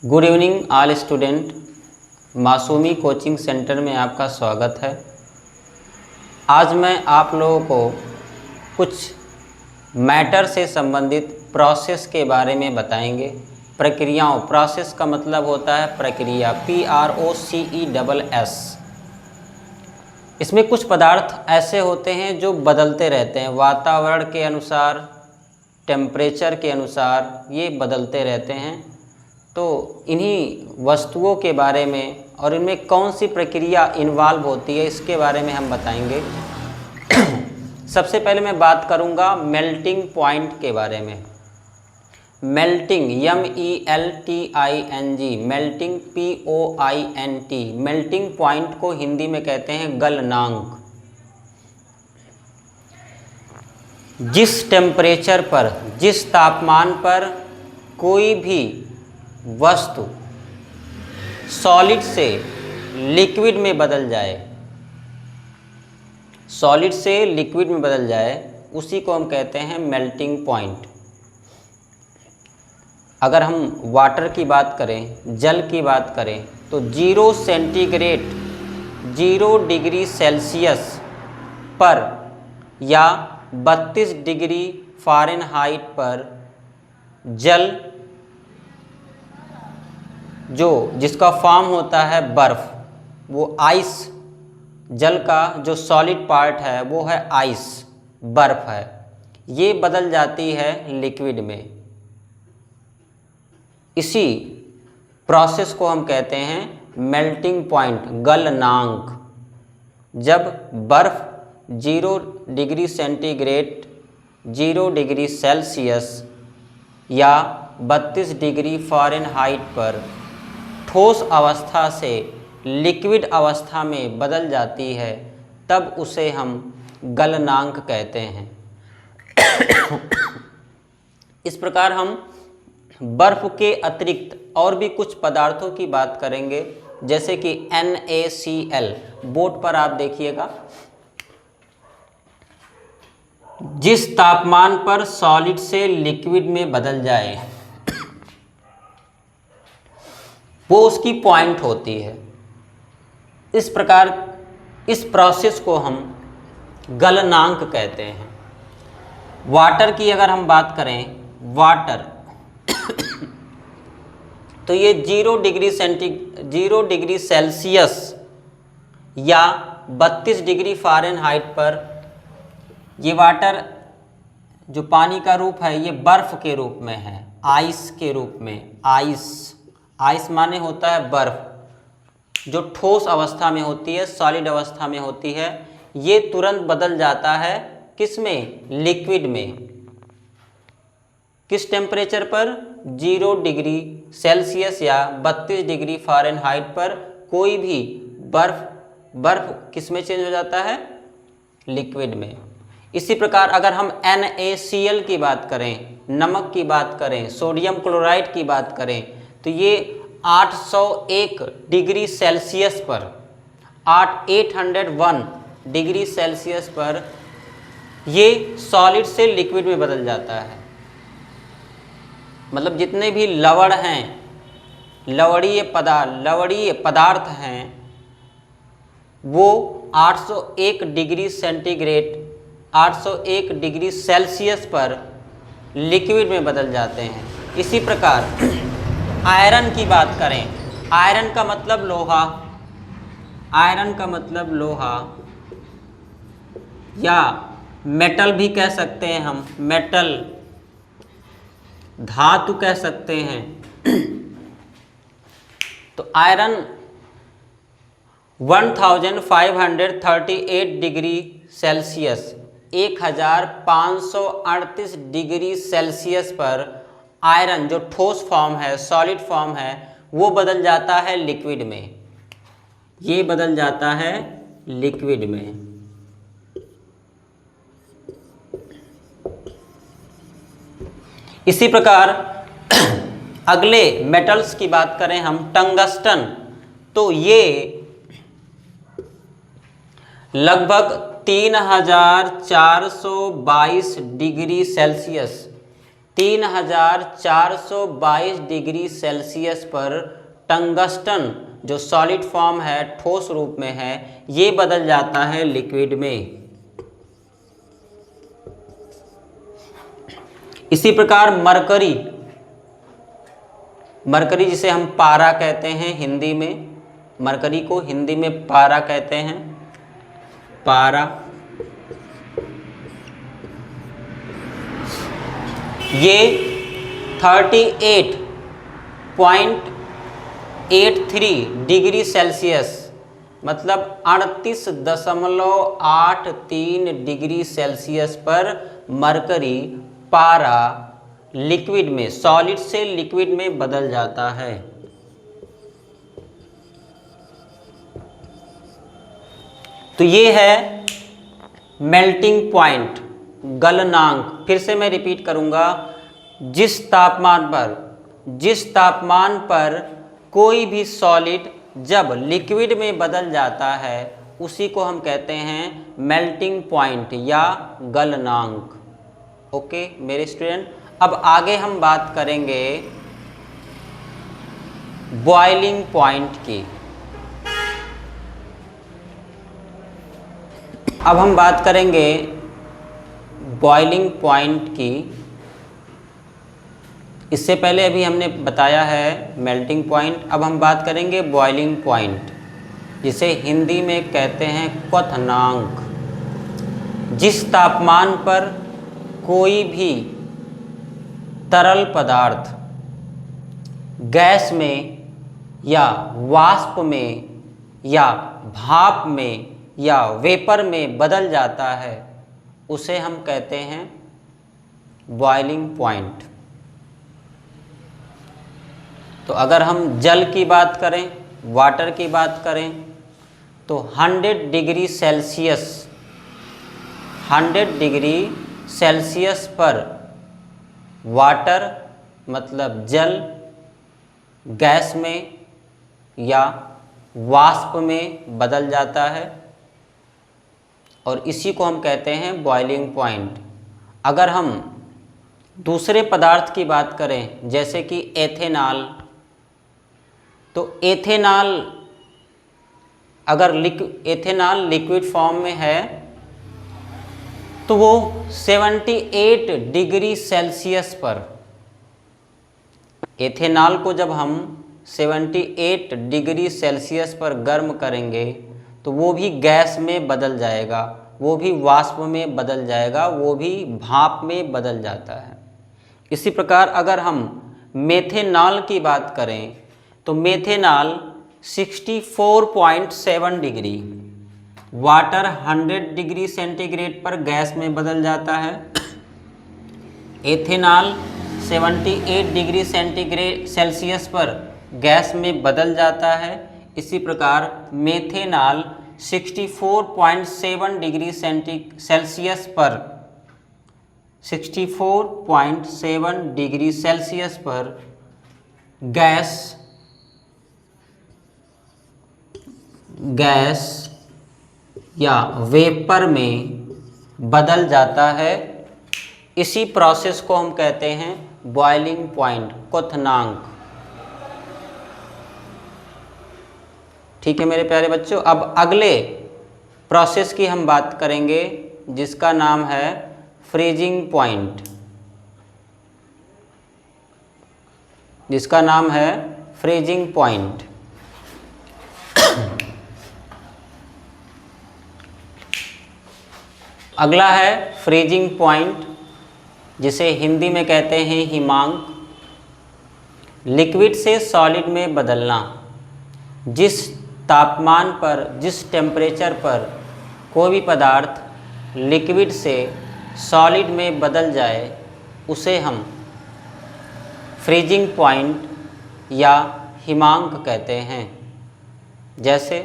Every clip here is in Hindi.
Good evening all student. Masoomi coaching centre में आपका स्वागत है। आज मैं आप लोगों को कुछ मैटर से संबंधित प्रोसेस के बारे में बताएंगे। प्रक्रियाओं, प्रोसेस का मतलब होता है प्रक्रिया, PROCESS। इसमें कुछ पदार्थ ऐसे होते हैं जो बदलते रहते हैं, वातावरण के अनुसार, टेम्परेचर के अनुसार ये बदलते रहते हैं। तो इन्हीं वस्तुओं के बारे में और इनमें कौन सी प्रक्रिया इन्वॉल्व होती है इसके बारे में हम बताएंगे। सबसे पहले मैं बात करूंगा मेल्टिंग पॉइंट के बारे में। Melting, MELTING, melting POINT, melting point को हिंदी में कहते हैं गलनांक। जिस टेम्परेचर पर, जिस तापमान पर कोई भी वस्तु सॉलिड से लिक्विड में बदल जाए, सॉलिड से लिक्विड में बदल जाए, उसी को हम कहते हैं मेल्टिंग पॉइंट। अगर हम वाटर की बात करें, जल की बात करें, तो 0 सेंटीग्रेड, 0 डिग्री सेल्सियस पर या 32 डिग्री फ़ारेनहाइट पर जल जिसका फॉर्म होता है बर्फ़, वो आइस, जल का जो सॉलिड पार्ट है वो है आइस, बर्फ़ है, ये बदल जाती है लिक्विड में। इसी प्रोसेस को हम कहते हैं मेल्टिंग पॉइंट, गलनांक। जब बर्फ़ 0 डिग्री सेंटीग्रेड, 0 डिग्री सेल्सियस या 32 डिग्री फ़ारेनहाइट पर ठोस अवस्था से लिक्विड अवस्था में बदल जाती है, तब उसे हम गलनांक कहते हैं। इस प्रकार हम बर्फ़ के अतिरिक्त और भी कुछ पदार्थों की बात करेंगे, जैसे कि NaCl। बोर्ड पर आप देखिएगा, जिस तापमान पर सॉलिड से लिक्विड में बदल जाए वो उसकी पॉइंट होती है। इस प्रकार इस प्रोसेस को हम गलनांक कहते हैं। वाटर की अगर हम बात करें, वाटर तो ये 0 डिग्री सेल्सियस या 32 डिग्री फ़ारेनहाइट पर ये वाटर, जो पानी का रूप है, ये बर्फ़ के रूप में है, आइस के रूप में। आइस माने होता है बर्फ़, जो ठोस अवस्था में होती है, सॉलिड अवस्था में होती है। ये तुरंत बदल जाता है किसमें? लिक्विड में। किस टेम्परेचर पर? 0 डिग्री सेल्सियस या 32 डिग्री फ़ारेनहाइट पर कोई भी बर्फ़ किस में चेंज हो जाता है? लिक्विड में। इसी प्रकार अगर हम NaCl की बात करें, नमक की बात करें, सोडियम क्लोराइड की बात करें, तो ये 801 डिग्री सेल्सियस पर, 801 डिग्री सेल्सियस पर ये सॉलिड से लिक्विड में बदल जाता है। मतलब जितने भी लवण हैं, लवणीय पदार्थ हैं, वो 801 डिग्री सेंटीग्रेड, 801 डिग्री सेल्सियस पर लिक्विड में बदल जाते हैं। इसी प्रकार आयरन की बात करें, आयरन का मतलब लोहा, आयरन का मतलब लोहा या मेटल भी कह सकते हैं हम, मेटल, धातु कह सकते हैं। तो iron 1538 degree Celsius, 1538 degree Celsius पर आयरन, जो ठोस फॉर्म है, सॉलिड फॉर्म है, वो बदल जाता है लिक्विड में। ये बदल जाता है लिक्विड में। इसी प्रकार अगले मेटल्स की बात करें हम, टंगस्टन, तो ये लगभग 3422 डिग्री सेल्सियस 3422 डिग्री सेल्सियस पर टंगस्टन जो सॉलिड फॉर्म है, ठोस रूप में है, ये बदल जाता है लिक्विड में। इसी प्रकार मरकरी, मरकरी जिसे हम पारा कहते हैं हिंदी में, मरकरी को हिंदी में पारा कहते हैं, पारा। ये 38.83 डिग्री सेल्सियस मतलब 38.83 डिग्री सेल्सियस पर मरकरी पारा लिक्विड में, सॉलिड से लिक्विड में बदल जाता है। तो ये है मेल्टिंग पॉइंट, गलनांक। फिर से मैं रिपीट करूंगा, जिस तापमान पर कोई भी सॉलिड जब लिक्विड में बदल जाता है उसी को हम कहते हैं मेल्टिंग पॉइंट या गलनांक। ओके मेरे स्टूडेंट, अब आगे हम बात करेंगे बॉइलिंग पॉइंट की। अब हम बात करेंगे बॉइलिंग पॉइंट की। इससे पहले अभी हमने बताया है मेल्टिंग पॉइंट, अब हम बात करेंगे बॉइलिंग पॉइंट, जिसे हिंदी में कहते हैं क्वथनांक। जिस तापमान पर कोई भी तरल पदार्थ गैस में या वाष्प में या भाप में या वेपर में बदल जाता है उसे हम कहते हैं बॉइलिंग पॉइंट। तो अगर हम जल की बात करें, वाटर की बात करें, तो 100 डिग्री सेल्सियस पर वाटर मतलब जल गैस में या वाष्प में बदल जाता है और इसी को हम कहते हैं बॉइलिंग पॉइंट। अगर हम दूसरे पदार्थ की बात करें जैसे कि एथेनॉल, तो एथेनॉल अगर एथेनॉल लिक्विड फॉर्म में है तो वो 78 डिग्री सेल्सियस पर, एथेनॉल को जब हम 78 डिग्री सेल्सियस पर गर्म करेंगे तो वो भी गैस में बदल जाएगा, वो भी वाष्प में बदल जाएगा, वो भी भाप में बदल जाता है। इसी प्रकार अगर हम मेथेनॉल की बात करें तो methanol 64.7 degree, water 100 degree centigrade पर गैस में बदल जाता है, एथेनॉल 78 डिग्री सेल्सियस पर गैस में बदल जाता है। इसी प्रकार मेथेनॉल 64.7 डिग्री सेल्सियस पर 64.7 डिग्री सेल्सियस पर गैस या वेपर में बदल जाता है। इसी प्रोसेस को हम कहते हैं बॉइलिंग पॉइंट, क्वथनांक। ठीक है मेरे प्यारे बच्चों, अब अगले प्रोसेस की हम बात करेंगे जिसका नाम है फ्रीजिंग पॉइंट, जिसका नाम है फ्रीजिंग पॉइंट। अगला है फ्रीजिंग पॉइंट, जिसे हिंदी में कहते हैं हिमांक। लिक्विड से सॉलिड में बदलना, जिस तापमान पर, जिस टेम्परेचर पर कोई भी पदार्थ लिक्विड से सॉलिड में बदल जाए उसे हम फ्रीजिंग पॉइंट या हिमांक कहते हैं। जैसे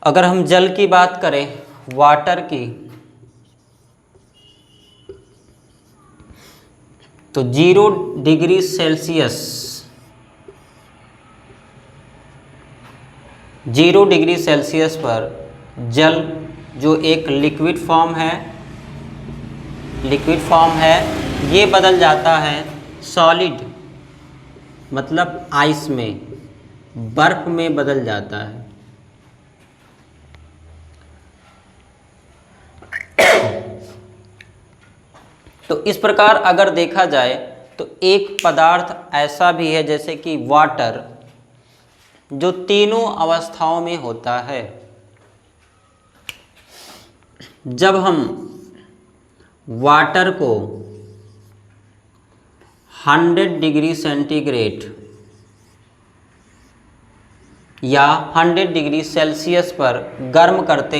अगर हम जल की बात करें, वाटर की, तो 0 डिग्री सेल्सियस 0 डिग्री सेल्सियस पर जल जो एक लिक्विड फॉर्म है ये बदल जाता है सॉलिड मतलब आइस में, बर्फ में बदल जाता है। तो इस प्रकार अगर देखा जाए तो एक पदार्थ ऐसा भी है जैसे कि वाटर, जो तीनों अवस्थाओं में होता है। जब हम वाटर को 100 डिग्री सेंटीग्रेड या 100 डिग्री सेल्सियस पर गर्म करते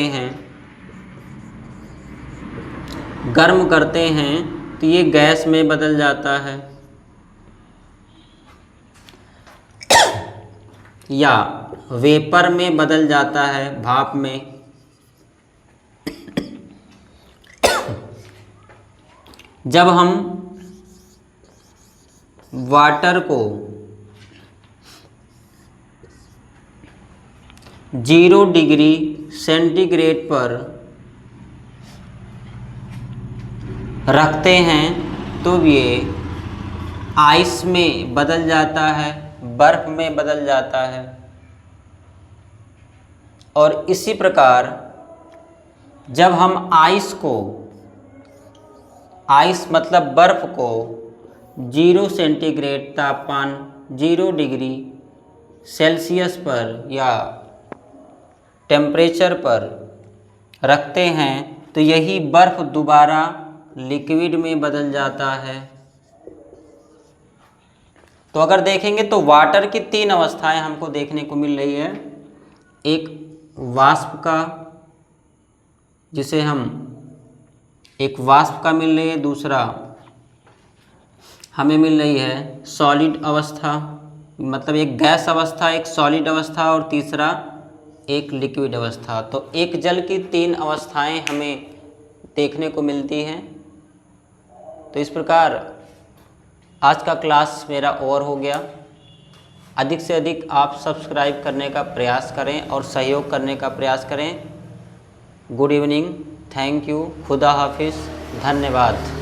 हैं तो ये गैस में बदल जाता है, या वेपर में बदल जाता है, भाप में। जब हम वाटर को 0 डिग्री सेंटीग्रेड पर रखते हैं तो ये आइस में बदल जाता है, बर्फ में बदल जाता है। और इसी प्रकार जब हम आइस मतलब बर्फ को 0 सेंटीग्रेड तापमान 0 डिग्री सेल्सियस पर या टेम्परेचर पर रखते हैं तो यही बर्फ दोबारा लिक्विड में बदल जाता है। तो अगर देखेंगे तो वाटर की 3 अवस्थाएं हमको देखने को मिल रही है। एक वाष्प का, जिसे हम एक वाष्प का मिल रही है, दूसरा हमें मिल रही है सॉलिड अवस्था, मतलब एक गैस अवस्था, एक सॉलिड अवस्था, और तीसरा एक लिक्विड अवस्था। तो एक जल की 3 अवस्थाएं हमें देखने को मिलती हैं। तो इस प्रकार आज का क्लास मेरा ओवर हो गया। अधिक से अधिक आप सब्सक्राइब करने का प्रयास करें और सहयोग करने का प्रयास करें। गुड इवनिंग, थैंक यू, खुदा हाफिज़, धन्यवाद।